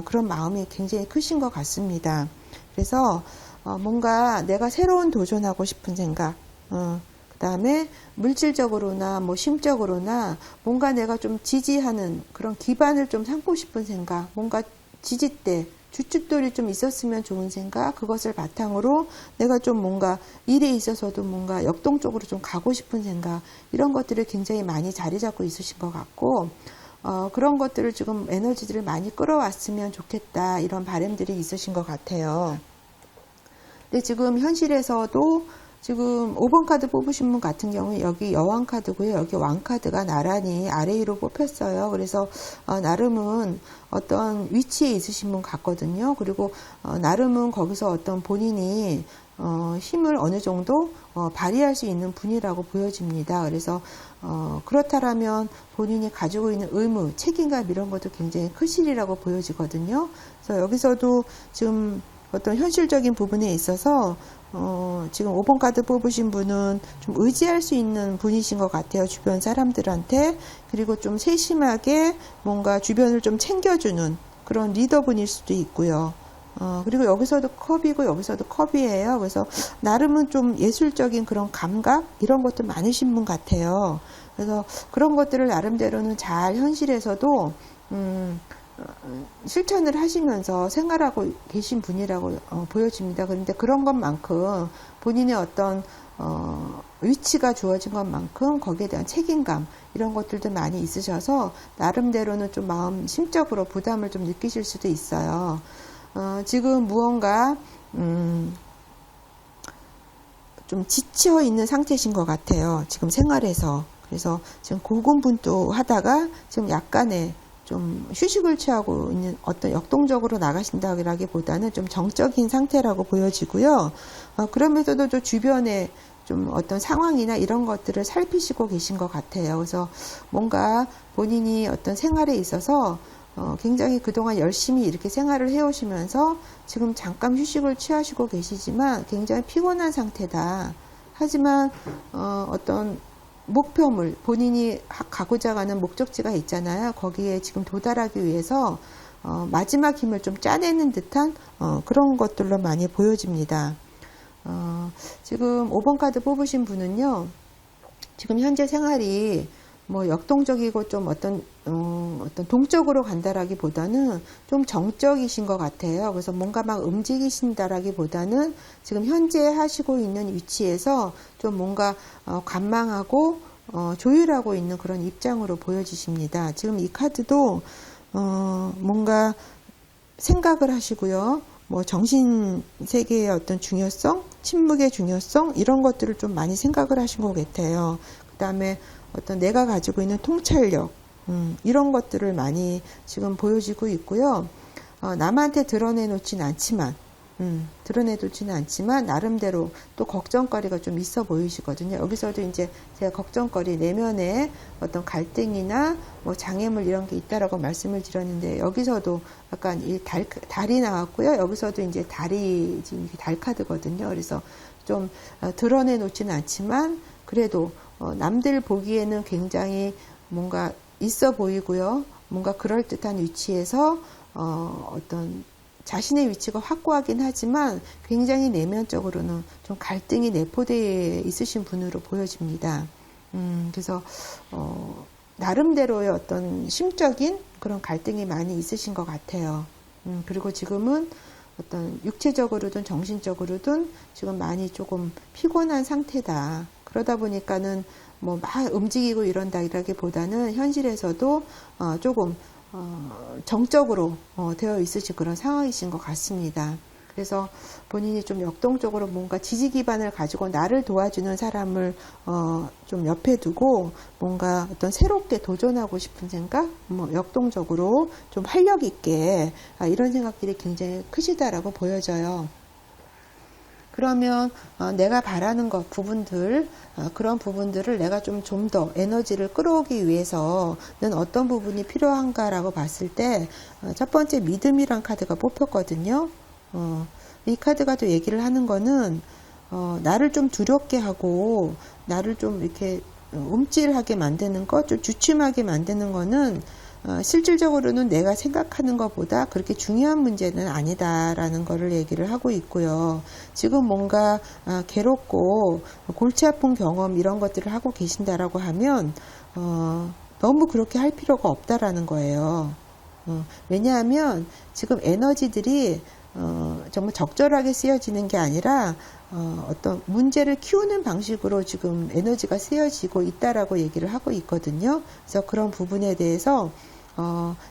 그런 마음이 굉장히 크신 것 같습니다. 그래서 뭔가 내가 새로운 도전하고 싶은 생각, 그 다음에 물질적으로나 뭐 심적으로나 뭔가 내가 좀 지지하는 그런 기반을 좀 삼고 싶은 생각, 뭔가 지지대, 주춧돌이 좀 있었으면 좋은 생각, 그것을 바탕으로 내가 좀 뭔가 일에 있어서도 뭔가 역동적으로 좀 가고 싶은 생각, 이런 것들을 굉장히 많이 자리 잡고 있으신 것 같고 그런 것들을 지금 에너지들을 많이 끌어왔으면 좋겠다, 이런 바람들이 있으신 것 같아요. 근데 지금 현실에서도 지금 5번 카드 뽑으신 분 같은 경우에 여기 여왕 카드고요. 여기 왕 카드가 나란히 아래 위로 뽑혔어요. 그래서 나름은 어떤 위치에 있으신 분 같거든요. 그리고 나름은 거기서 어떤 본인이 힘을 어느 정도 발휘할 수 있는 분이라고 보여집니다. 그래서 그렇다라면 본인이 가지고 있는 의무, 책임감 이런 것도 굉장히 크시리라고 보여지거든요. 그래서 여기서도 지금 어떤 현실적인 부분에 있어서 지금 5번 카드 뽑으신 분은 좀 의지할 수 있는 분이신 것 같아요. 주변 사람들한테. 그리고 좀 세심하게 뭔가 주변을 좀 챙겨주는 그런 리더분일 수도 있고요. 그리고 여기서도 컵이고 여기서도 컵이에요. 그래서 나름은 좀 예술적인 그런 감각 이런 것도 많으신 분 같아요. 그래서 그런 것들을 나름대로는 잘 현실에서도 실천을 하시면서 생활하고 계신 분이라고 보여집니다. 그런데 그런 것만큼 본인의 어떤 위치가 주어진 것만큼 거기에 대한 책임감 이런 것들도 많이 있으셔서 나름대로는 좀 마음 심적으로 부담을 좀 느끼실 수도 있어요. 지금 무언가 좀 지쳐 있는 상태신 것 같아요. 지금 생활에서. 그래서 지금 고군분투하다가 지금 약간의 좀 휴식을 취하고 있는 어떤 역동적으로 나가신다기보다는 좀 정적인 상태라고 보여지고요. 그러면서도 좀 주변에 좀 어떤 상황이나 이런 것들을 살피시고 계신 것 같아요. 그래서 뭔가 본인이 어떤 생활에 있어서 굉장히 그동안 열심히 이렇게 생활을 해오시면서 지금 잠깐 휴식을 취하시고 계시지만 굉장히 피곤한 상태다. 하지만 어떤 목표물, 본인이 가고자 하는 목적지가 있잖아요. 거기에 지금 도달하기 위해서 마지막 힘을 좀 짜내는 듯한 그런 것들로 많이 보여집니다. 지금 5번 카드 뽑으신 분은요. 지금 현재 생활이 뭐 역동적이고 좀 어떤 동적으로 간다라기보다는 좀 정적이신 것 같아요. 그래서 뭔가 막 움직이신다라기보다는 지금 현재 하시고 있는 위치에서 좀 뭔가 관망하고 조율하고 있는 그런 입장으로 보여지십니다. 지금 이 카드도 뭔가 생각을 하시고요. 뭐 정신 세계의 어떤 중요성, 침묵의 중요성 이런 것들을 좀 많이 생각을 하신 것 같아요. 그 다음에 어떤 내가 가지고 있는 통찰력 이런 것들을 많이 지금 보여지고 있고요. 남한테 드러내놓지는 않지만 나름대로 또 걱정거리가 좀 있어 보이시거든요. 여기서도 이제 제가 걱정거리 내면에 어떤 갈등이나 뭐 장애물 이런 게 있다라고 말씀을 드렸는데 여기서도 약간 이 달이 나왔고요. 여기서도 이제 달이 지금 달 카드거든요. 그래서 좀 드러내놓지는 않지만 그래도 남들 보기에는 굉장히 뭔가 있어 보이고요. 뭔가 그럴듯한 위치에서 어떤 자신의 위치가 확고하긴 하지만 굉장히 내면적으로는 좀 갈등이 내포되어 있으신 분으로 보여집니다. 그래서 나름대로의 어떤 심적인 그런 갈등이 많이 있으신 것 같아요. 그리고 지금은 어떤 육체적으로든 정신적으로든 지금 많이 조금 피곤한 상태다. 그러다 보니까는 뭐 막 움직이고 이런다기보다는 현실에서도 조금 정적으로 되어 있으신 그런 상황이신 것 같습니다. 그래서 본인이 좀 역동적으로 뭔가 지지 기반을 가지고 나를 도와주는 사람을 좀 옆에 두고 뭔가 어떤 새롭게 도전하고 싶은 생각, 뭐 역동적으로 좀 활력 있게 이런 생각들이 굉장히 크시다라고 보여져요. 그러면 내가 바라는 것 부분들 그런 부분들을 내가 좀 더 에너지를 끌어오기 위해서는 어떤 부분이 필요한가라고 봤을 때 첫 번째 믿음이란 카드가 뽑혔거든요. 이 카드가 또 얘기를 하는 거는 나를 좀 두렵게 하고 나를 좀 이렇게 움찔하게 만드는 것, 좀 주춤하게 만드는 거는 실질적으로는 내가 생각하는 것보다 그렇게 중요한 문제는 아니다라는 거를 얘기를 하고 있고요. 지금 뭔가 괴롭고 골치 아픈 경험 이런 것들을 하고 계신다라고 하면 너무 그렇게 할 필요가 없다라는 거예요. 왜냐하면 지금 에너지들이 정말 적절하게 쓰여지는 게 아니라 어떤 문제를 키우는 방식으로 지금 에너지가 쓰여지고 있다라고 얘기를 하고 있거든요. 그래서 그런 부분에 대해서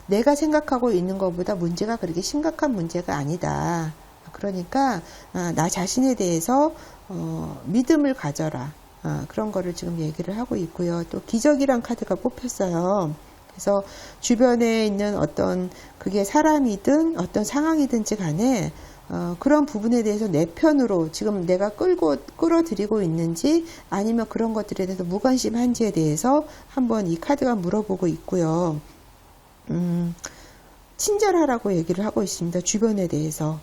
내가 생각하고 있는 것보다 문제가 그렇게 심각한 문제가 아니다. 그러니까 나 자신에 대해서 믿음을 가져라. 그런 거를 지금 얘기를 하고 있고요. 또 기적이란 카드가 뽑혔어요. 그래서 주변에 있는 어떤 그게 사람이든 어떤 상황이든지 간에 그런 부분에 대해서 내 편으로 지금 내가 끌어들이고 있는지 아니면 그런 것들에 대해서 무관심한지에 대해서 한번 이 카드가 물어보고 있고요. 친절하라고 얘기를 하고 있습니다. 주변에 대해서.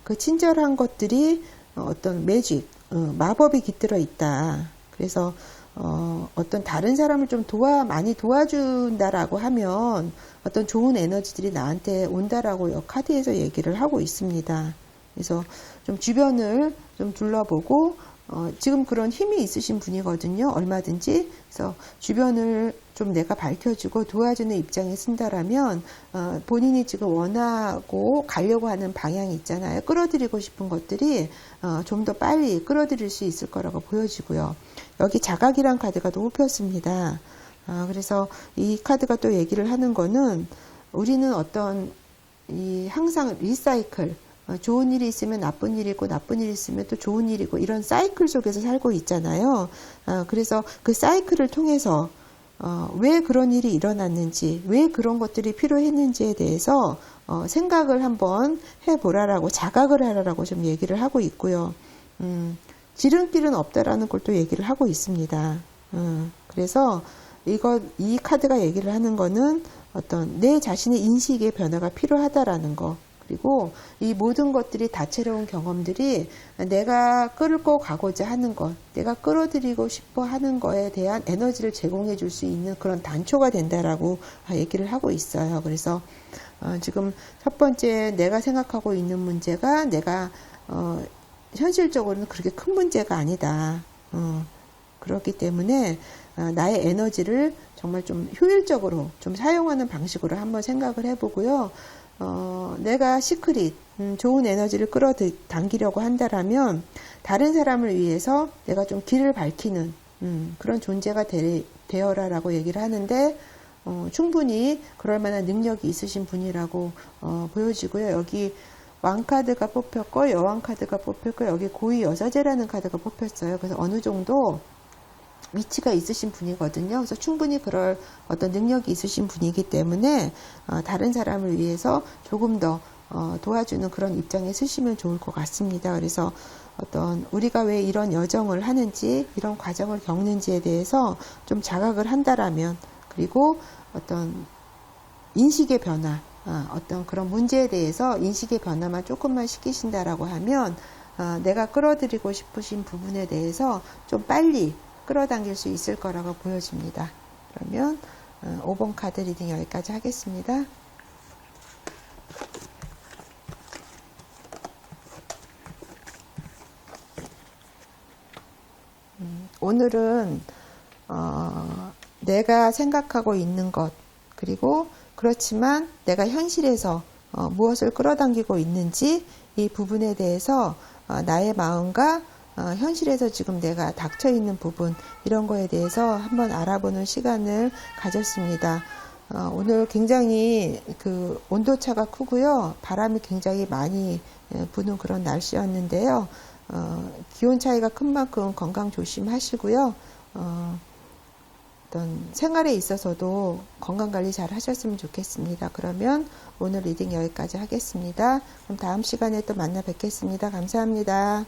그 친절한 것들이 어떤 매직, 마법이 깃들어 있다. 그래서 어떤 다른 사람을 좀 많이 도와준다라고 하면 어떤 좋은 에너지들이 나한테 온다라고 이 카드에서 얘기를 하고 있습니다. 그래서 좀 주변을 좀 둘러보고 지금 그런 힘이 있으신 분이거든요. 얼마든지. 그래서 주변을 좀 내가 밝혀주고 도와주는 입장에 쓴다라면 본인이 지금 원하고 가려고 하는 방향이 있잖아요. 끌어들이고 싶은 것들이 좀 더 빨리 끌어들일 수 있을 거라고 보여지고요. 여기 자각이란 카드가 또 뽑혔습니다. 그래서 이 카드가 또 얘기를 하는 거는 우리는 어떤 항상 리사이클, 좋은 일이 있으면 나쁜 일이 있고 나쁜 일이 있으면 또 좋은 일이고 이런 사이클 속에서 살고 있잖아요. 그래서 그 사이클을 통해서 왜 그런 일이 일어났는지, 왜 그런 것들이 필요했는지에 대해서 생각을 한번 해보라라고, 자각을 하라라고 좀 얘기를 하고 있고요. 지름길은 없다라는 걸 또 얘기를 하고 있습니다. 그래서 이 카드가 얘기를 하는 거는 어떤 내 자신의 인식의 변화가 필요하다라는 거. 그리고 이 모든 것들이 다채로운 경험들이 내가 끌고 가고자 하는 것, 내가 끌어들이고 싶어 하는 거에 대한 에너지를 제공해 줄 수 있는 그런 단초가 된다라고 얘기를 하고 있어요. 그래서 지금 첫 번째 내가 생각하고 있는 문제가 내가 현실적으로는 그렇게 큰 문제가 아니다. 그렇기 때문에 나의 에너지를 정말 좀 효율적으로 좀 사용하는 방식으로 한번 생각을 해보고요. 내가 시크릿, 좋은 에너지를 끌어당기려고 한다라면 다른 사람을 위해서 내가 좀 길을 밝히는 그런 존재가 되어라라고 얘기를 하는데 충분히 그럴 만한 능력이 있으신 분이라고 보여지고요. 여기 왕카드가 뽑혔고 여왕카드가 뽑혔고 여기 고위 여자제라는 카드가 뽑혔어요. 그래서 어느 정도 위치가 있으신 분이거든요. 그래서 충분히 그럴 어떤 능력이 있으신 분이기 때문에 다른 사람을 위해서 조금 더 도와주는 그런 입장에 쓰시면 좋을 것 같습니다. 그래서 어떤 우리가 왜 이런 여정을 하는지 이런 과정을 겪는지에 대해서 좀 자각을 한다라면 그리고 어떤 인식의 변화 어떤 그런 문제에 대해서 인식의 변화만 조금만 시키신다라고 하면 내가 끌어들이고 싶으신 부분에 대해서 좀 빨리 끌어당길 수 있을 거라고 보여집니다. 그러면 5번 카드 리딩 여기까지 하겠습니다. 오늘은 내가 생각하고 있는 것 그리고 그렇지만 내가 현실에서 무엇을 끌어당기고 있는지 이 부분에 대해서 나의 마음과 현실에서 지금 내가 닥쳐 있는 부분 이런 거에 대해서 한번 알아보는 시간을 가졌습니다. 오늘 굉장히 그 온도차가 크고요. 바람이 굉장히 많이 부는 그런 날씨였는데요. 기온 차이가 큰 만큼 건강 조심하시고요. 어떤 생활에 있어서도 건강관리 잘 하셨으면 좋겠습니다. 그러면 오늘 리딩 여기까지 하겠습니다. 그럼 다음 시간에 또 만나 뵙겠습니다. 감사합니다.